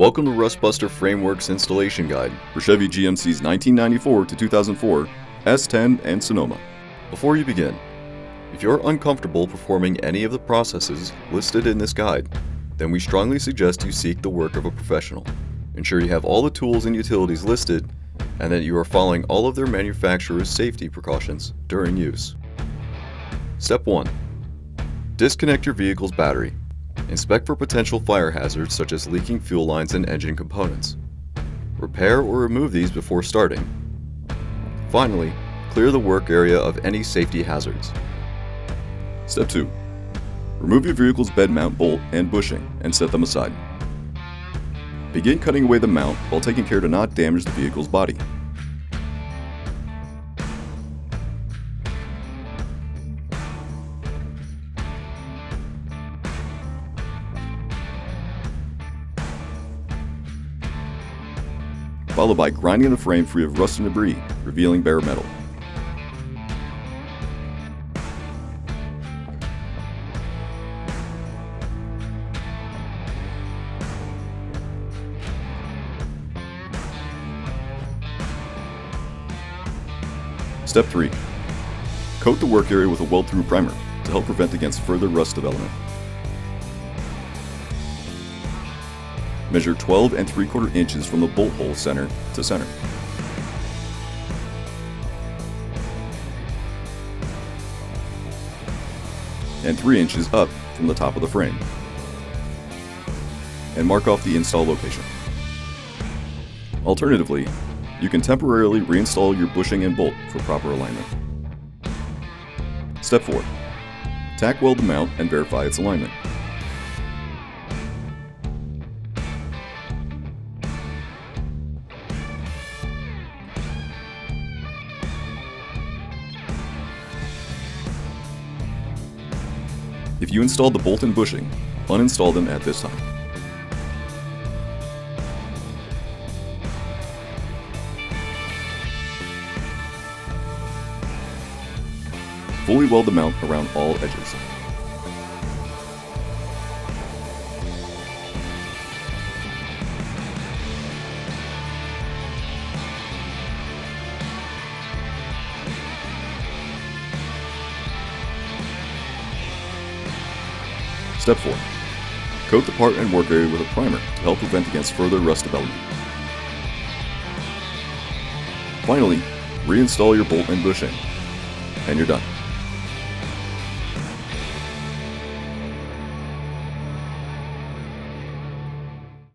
Welcome to Rustbuster Frameworks Installation Guide for Chevy GMC's 1994 to 2004 S10 and Sonoma. Before you begin, if you're uncomfortable performing any of the processes listed in this guide, then we strongly suggest you seek the work of a professional. Ensure you have all the tools and utilities listed and that you are following all of their manufacturer's safety precautions during use. Step 1. Disconnect your vehicle's battery. Inspect for potential fire hazards such as leaking fuel lines and engine components. Repair or remove these before starting. Finally, clear the work area of any safety hazards. Step 2. Remove your vehicle's bed mount bolt and bushing and set them aside. Begin cutting away the mount while taking care to not damage the vehicle's body. Followed by grinding the frame free of rust and debris, revealing bare metal. Step 3. Coat the work area with a weld-through primer to help prevent against further rust development. Measure 12 3/4 inches from the bolt hole center to center. And 3 inches up from the top of the frame. And mark off the install location. Alternatively, you can temporarily reinstall your bushing and bolt for proper alignment. Step 4. Tack weld the mount and verify its alignment. If you installed the bolt and bushing, uninstall them at this time. Fully weld the mount around all edges. Step 4. Coat the part and work area with a primer to help prevent against further rust development. Finally, reinstall your bolt and bushing, and you're done.